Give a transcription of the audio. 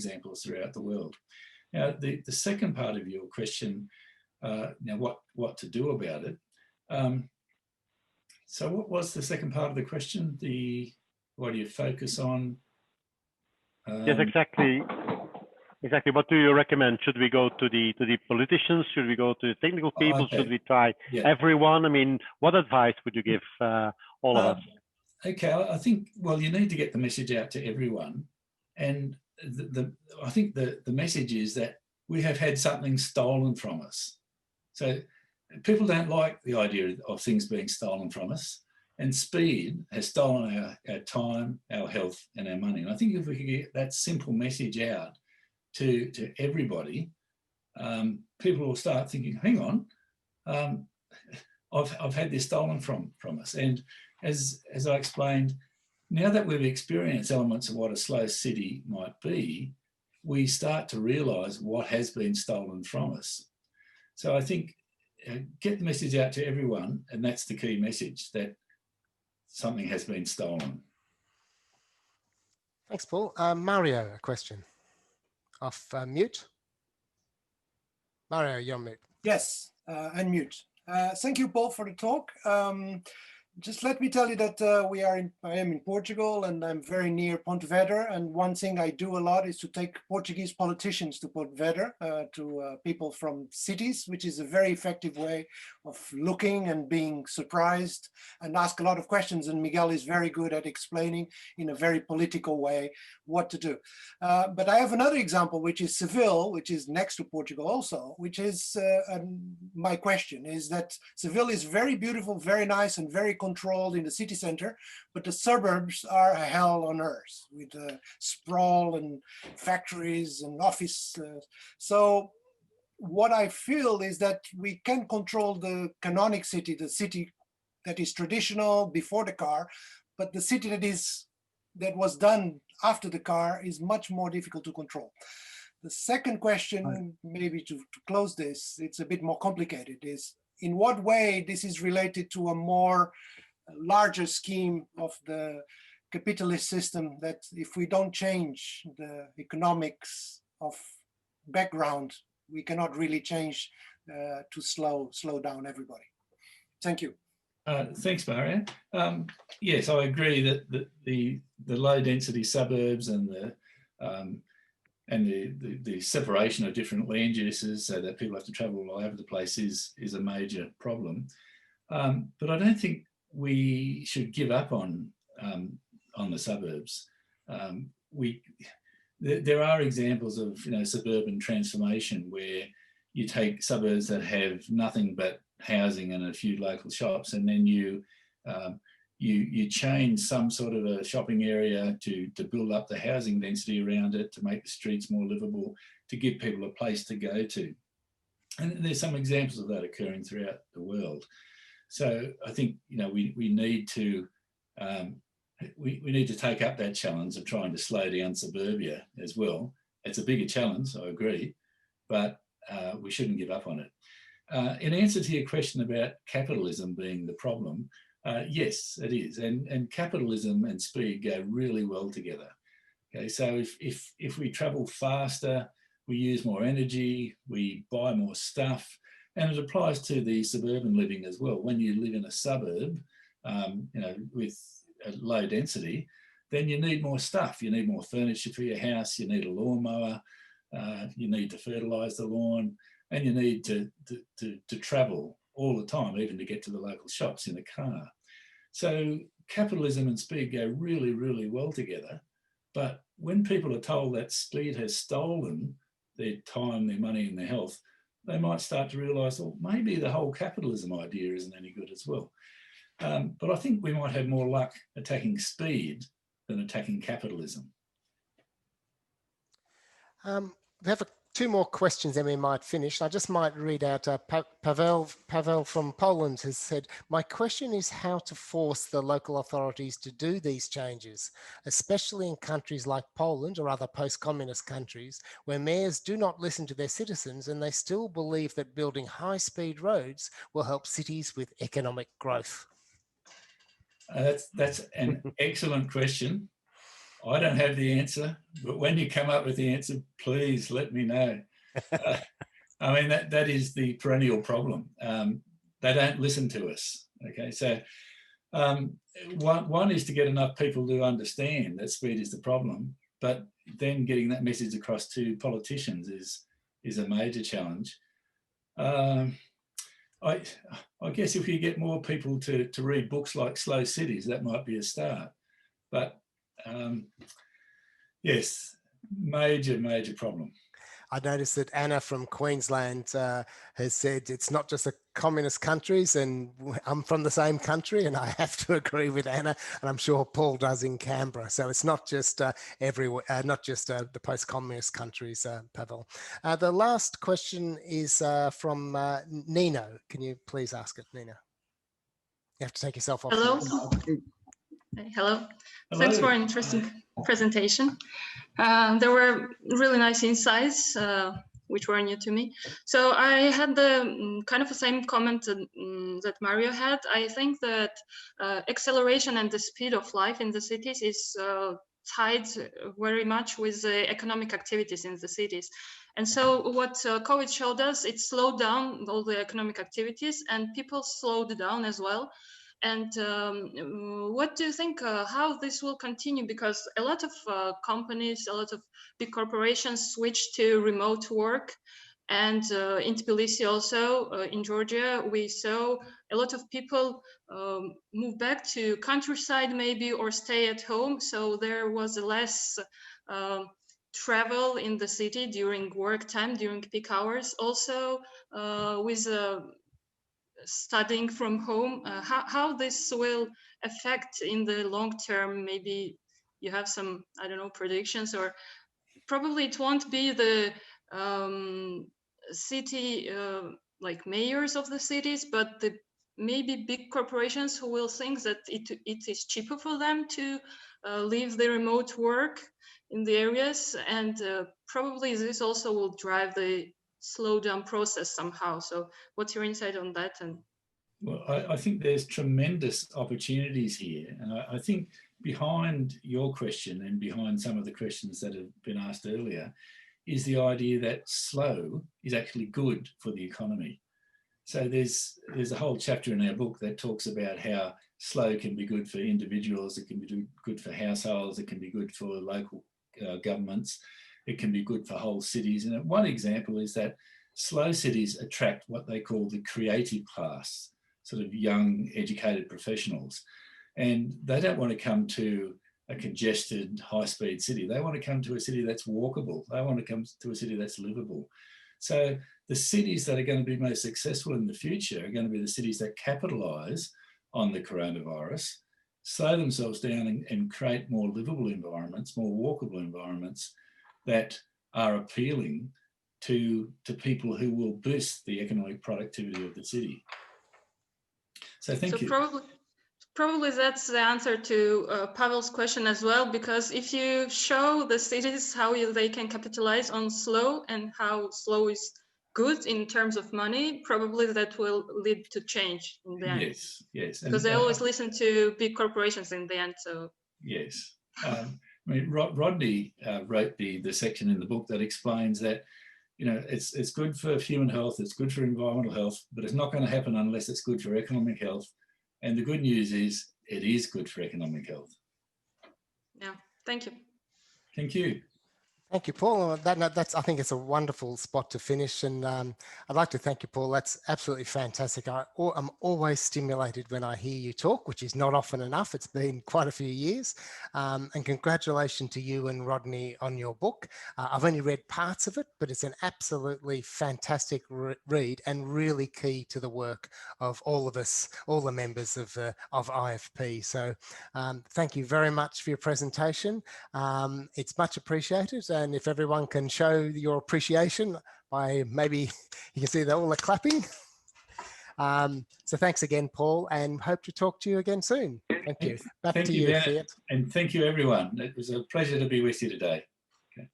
examples throughout the world. Now, the second part of your question, now what to do about it. So what was the second part of the question? What do you focus on? Yes, exactly. Exactly. What do you recommend? Should we go to the politicians? Should we go to the technical people? Okay. Should we try everyone? I mean, what advice would you give all of us? Okay, I think, well, you need to get the message out to everyone. And I think the message is that we have had something stolen from us. So people don't like the idea of things being stolen from us. And speed has stolen our time, our health, and our money. And I think if we could get that simple message out to everybody, people will start thinking, hang on, I've had this stolen from us. And as I explained, now that we've experienced elements of what a slow city might be, we start to realise what has been stolen from us. So I think get the message out to everyone, and that's the key message, that something has been stolen. Thanks, Paul. Mario, a question. Off mute. Mario, you're on mute. Yes, unmute. Thank you, Paul, for the talk. Just let me tell you that I am in Portugal, and I'm very near Pontevedra. And one thing I do a lot is to take Portuguese politicians to Pontevedra, to people from cities, which is a very effective way of looking and being surprised and ask a lot of questions. And Miguel is very good at explaining in a very political way what to do. But I have another example, which is Seville, which is next to Portugal also, which is my question is that Seville is very beautiful, very nice, and very controlled in the city center, but the suburbs are a hell on earth with sprawl and factories and office. So what I feel is that we can control the canonic city, the city that is traditional before the car, but the city that was done after the car is much more difficult to control. The second question, maybe to close this, it's a bit more complicated, is in what way this is related to a more larger scheme of the capitalist system, that if we don't change the economics of background, we cannot really change to slow down everybody. Thank you. Thanks, Mario. Yes, I agree that the low density suburbs and the separation of different land uses so that people have to travel all over the place is a major problem. But I don't think we should give up on the suburbs. There are examples of suburban transformation where you take suburbs that have nothing but housing and a few local shops, and then you change some sort of a shopping area to build up the housing density around it, to make the streets more livable, to give people a place to go to. And there's some examples of that occurring throughout the world. So I think we need to take up that challenge of trying to slow down suburbia as well. It's a bigger challenge, I agree, but we shouldn't give up on it. In answer to your question about capitalism being the problem, yes, it is, and capitalism and speed go really well together. Okay, so if we travel faster, we use more energy, we buy more stuff, and it applies to the suburban living as well. When you live in a suburb, with a low density, then you need more stuff. You need more furniture for your house. You need a lawnmower. You need to fertilise the lawn, and you need to travel all the time, even to get to the local shops in a car. So capitalism and speed go really, really well together. But when people are told that speed has stolen their time, their money, and their health, they might start to realise, well, maybe the whole capitalism idea isn't any good as well. But I think we might have more luck attacking speed than attacking capitalism. We have two more questions, then we might finish. I just might read out, Pavel from Poland has said, my question is how to force the local authorities to do these changes, especially in countries like Poland or other post-communist countries, where mayors do not listen to their citizens and they still believe that building high-speed roads will help cities with economic growth. That's an excellent question. I don't have the answer, but when you come up with the answer, please let me know. I mean, that is the perennial problem. They don't listen to us. Okay, so one is to get enough people to understand that speed is the problem, but then getting that message across to politicians is a major challenge. I guess if you get more people to read books like Slow Cities, that might be a start. But yes, major problem. I noticed that Anna from Queensland has said it's not just the communist countries, and I'm from the same country, and I have to agree with Anna, and I'm sure Paul does in Canberra. So it's not just everywhere, not just the post-communist countries, Pavel. The last question is from Nino. Can you please ask it, Nina? You have to take yourself off. Hello. Hello. Thanks for an interesting presentation. There were really nice insights, which were new to me. So I had the kind of the same comment that Mario had. I think that acceleration and the speed of life in the cities is tied very much with the economic activities in the cities. And so what COVID showed us, it slowed down all the economic activities, and people slowed down as well. And what do you think, how this will continue? Because a lot of companies, a lot of big corporations switched to remote work. And in Tbilisi also, in Georgia, we saw a lot of people move back to countryside maybe, or stay at home. So there was less travel in the city during work time, during peak hours. Also with studying from home, how this will affect in the long term. Maybe you have some, I don't know, predictions, or probably it won't be the city like mayors of the cities, but the maybe big corporations who will think that it is cheaper for them to leave the remote work in the areas, and probably this also will drive the slow down process somehow. So what's your insight on that? And well, I think there's tremendous opportunities here. And I think behind your question and behind some of the questions that have been asked earlier is the idea that slow is actually good for the economy. So there's a whole chapter in our book that talks about how slow can be good for individuals, it can be good for households, it can be good for local governments, it can be good for whole cities. And one example is that slow cities attract what they call the creative class, sort of young, educated professionals. And they don't want to come to a congested, high-speed city. They want to come to a city that's walkable. They want to come to a city that's livable. So the cities that are going to be most successful in the future are going to be the cities that capitalise on the coronavirus, slow themselves down and create more livable environments, more walkable environments that are appealing to people who will boost the economic productivity of the city. So thank you. Probably that's the answer to Pavel's question as well, because if you show the cities how they can capitalize on slow and how slow is good in terms of money, probably that will lead to change in the end. Yes, yes. Because they always listen to big corporations in the end. So yes. I mean, Rodney wrote the section in the book that explains that, you know, it's good for human health, it's good for environmental health, but it's not going to happen unless it's good for economic health. And the good news is it is good for economic health. Yeah, thank you. Thank you. Thank you, Paul. That's, I think it's a wonderful spot to finish. And I'd like to thank you, Paul. That's absolutely fantastic. I'm always stimulated when I hear you talk, which is not often enough. It's been quite a few years. And congratulations to you and Rodney on your book. I've only read parts of it, but it's an absolutely fantastic read and really key to the work of all of us, all the members of IFP. So thank you very much for your presentation. It's much appreciated. And if everyone can show your appreciation by maybe you can see all the clapping. So thanks again, Paul, and hope to talk to you again soon. Thank you. Back to you, Fiat. And thank you, everyone. It was a pleasure to be with you today. Okay.